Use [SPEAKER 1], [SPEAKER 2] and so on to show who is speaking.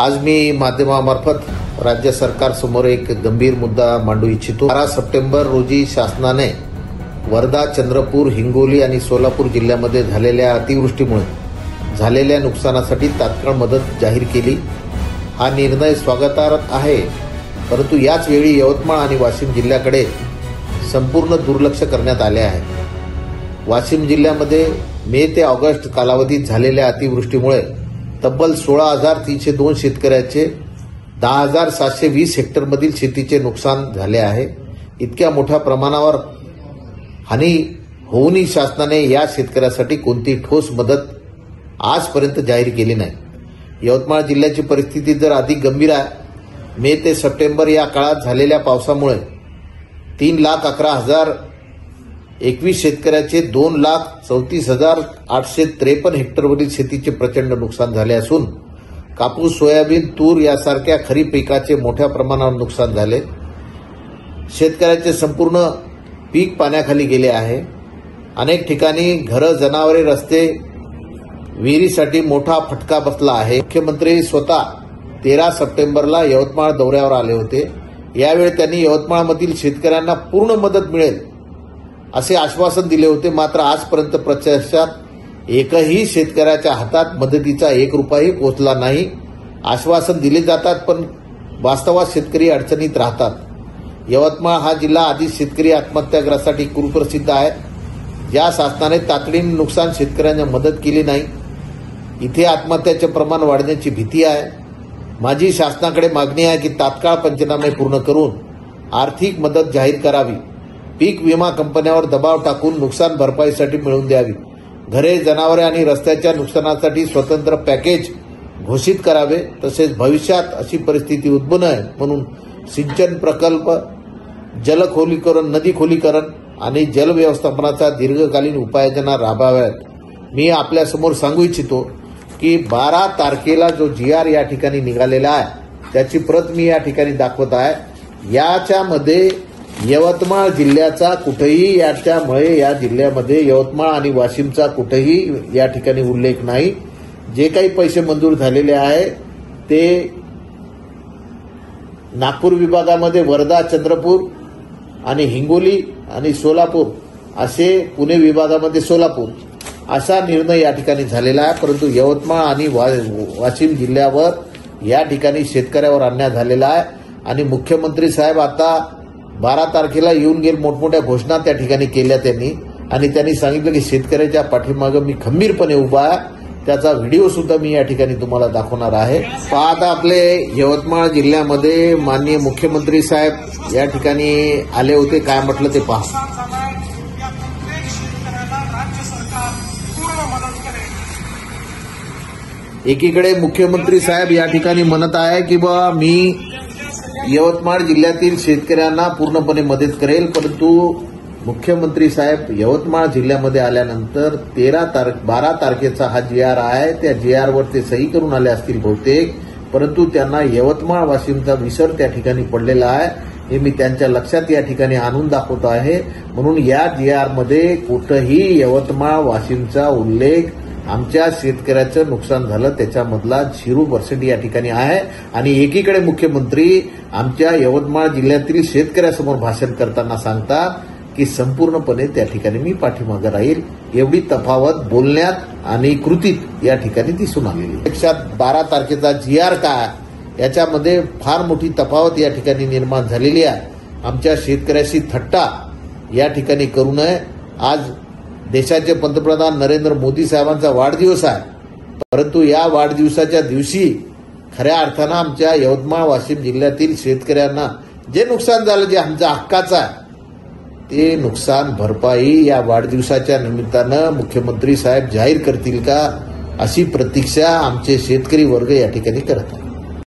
[SPEAKER 1] आज मी माध्यमामार्फत राज्य सरकार समोर एक गंभीर मुद्दा मांडू इच्छितो। 12 सप्टेंबर रोजी शासनाने वर्धा, चंद्रपूर, हिंगोली आणि सोलापूर जिल्ह्यामध्ये झालेल्या अतिवृष्टीमुळे झालेल्या नुकसानासाठी तात्काळ मदत जाहीर केली। हा निर्णय स्वागतार्ह आहे, परंतु याच वेळी यवतमाळ आणि वाशिम जिल्ह्याकडे संपूर्ण दुर्लक्ष करण्यात आले आहे। वाशिम जिल्ह्यामध्ये मे ते ऑगस्ट कालावधीत झालेल्या अतिवृष्टीमुळे तब्बल 16,302 शेतकऱ्याचे 10,720 हेक्टरमधील शेतीचे नुकसान झाले आहे। इतक्या मोठ्या प्रमाणावर हानी होऊनही शासनाने या शेतकऱ्यासाठी कोणती ठोस मदत आजपर्यंत जाहीर केली नाही। यवतमाळ जिल्ह्याची परिस्थिती जर अधिक गंभीर आहे। मे ते सप्टेंबर या काळात झालेल्या पावसामुळे 3,11,021 शेतकऱ्याचे 2,34,853 हेक्टरवरील शेतीचे प्रचंड नुकसान झाले असून कापूस, सोयाबीन, तूर यासारख्या खरीप पिकाचे मोठ्या प्रमाणावर नुकसान झाले। शेतकऱ्याचे संपूर्ण पीक पाण्याखाली गेले आहे। अनेक ठिकाणी घरं, जनावरे, रस्ते, विहिरीसाठी मोठा फटका बसला आहे। मुख्यमंत्री स्वतः 13 सप्टेंबरला यवतमाळ दौऱ्यावर आले होते। यावेळी त्यांनी यवतमाळमधील शेतकऱ्यांना पूर्ण मदत मिळेल असे आश्वासन दिले होते। मात्र आजपर्यंत प्रत्यक्षात एकही शेतकऱ्याच्या हातात मदतीचा 1 रुपयाही पोहोचला नाही। आश्वासन दिले जातात, पण वास्तवात शेतकरी अडचणीत राहतात। यवतमाळ हा जिल्हा आधीच शेतकरी आत्महत्याग्रस्तांसाठी कुप्रसिद्ध आहे। ज्या शासनाने तातडीने नुकसान शेतकऱ्यांना मदत केली नाही, इथे आत्महत्याचे प्रमाण वाढण्याची भीती आहे। माझी शासनाकडे मागणी आहे की तात्काळ पंचनामे पूर्ण करून आर्थिक मदत जाहीर करावी। पीक विमा कंपन्यांवर दबाव टाकून नुकसान भरपाईसाठी मिळवून द्यावी। घरे, जनावरे आणि रस्त्याच्या नुकसानासाठी स्वतंत्र पॅकेज घोषित करावे। तसेच भविष्यात अशी परिस्थिती उद्भवू नये म्हणून सिंचन प्रकल्प, जलखोलीकरण, नदी खोलीकरण आणि जल व्यवस्थापनाचा दीर्घकालीन उपाययोजना राबवाव्यात। मी आपल्यासमोर सांगू इच्छितो की 12 तारखेला जो GR या ठिकाणी निघालेला आहे त्याची प्रत मी या ठिकाणी दाखवत आहे। याच्यामध्ये यवतमाळ जिल्ह्याचा कुठेही याच्यामुळे या जिल्ह्यामध्ये यवतमाळ आणि वाशिमचा कुठेही या ठिकाणी उल्लेख नाही। जे काही पैसे मंजूर झालेले आहे ते नागपूर विभागामध्ये वर्धा, चंद्रपूर आणि हिंगोली आणि सोलापूर असे, पुणे विभागामध्ये सोलापूर असा निर्णय या ठिकाणी झालेला आहे। परंतु यवतमाळ आणि वाशिम जिल्ह्यावर या ठिकाणी शेतकऱ्यावर अन्याय झालेला आहे आणि मुख्यमंत्री साहेब आता 12 तारखेला येऊन गेल, मोठमोठ्या घोषणा त्या ठिकाणी केल्या त्यांनी आणि त्यांनी सांगितलं की शेतकऱ्याच्या पाठीमागे मी खंबीरपणे उभा आहे। त्याचा व्हिडिओ सुद्धा मी या ठिकाणी तुम्हाला दाखवणार आहे। आता आपले यवतमाळ जिल्ह्यामध्ये माननीय मुख्यमंत्री साहेब या ठिकाणी आले होते, काय म्हटलं ते पहा। एकीकडे मुख्यमंत्री साहेब या ठिकाणी म्हणत आहे की बा मी यवतमाळ जिल्ह्यातील शेतकऱ्यांना पूर्णपणे मदत करेल, परंतु मुख्यमंत्री साहेब यवतमाळ जिल्ह्यामध्ये आल्यानंतर 12 तारखेचा हा GR आहे, त्या GR वर ते सही करून आले असतील बहुतेक, परंतु त्यांना यवतमाळ वाशिमचा विसर त्या ठिकाणी पडलेला आहे। हे मी त्यांच्या लक्षात या ठिकाणी आणून दाखवतो आहे। म्हणून या GR मध्ये कुठेही यवतमाळ वाशिमचा उल्लेख, आमच्या शेतकऱ्याचं नुकसान झालं त्याच्यामधला 0% या ठिकाणी आहे। आणि एकीकडे मुख्यमंत्री आमच्या यवतमाळ जिल्ह्यातील शेतकऱ्यासमोर भाषण करताना सांगतात की संपूर्णपणे त्या ठिकाणी मी पाठीमागे राहील। एवढी तफावत बोलण्यात आणि कृतीत या ठिकाणी दिसून आलेली। प्रत्यक्षात 12 तारखेचा GR काय याच्यामध्ये फार मोठी तफावत या ठिकाणी निर्माण झालेली आहे। आमच्या शेतकऱ्याशी थट्टा या ठिकाणी करू नये। आज देशाचे पंतप्रधान नरेंद्र मोदी साहेबांचा वाढदिवस आहे, परंतु या वाढदिवसाच्या दिवशी खऱ्या अर्थानं आमच्या यवतमाळ वाशिम जिल्ह्यातील शेतकऱ्यांना जे नुकसान झालं, जे आमच्या हक्काचं आहे, ते नुकसान भरपाई या वाढदिवसाच्या निमित्तानं मुख्यमंत्री साहेब जाहीर करतील का, अशी प्रतीक्षा आमचे शेतकरी वर्ग या ठिकाणी करत आहे।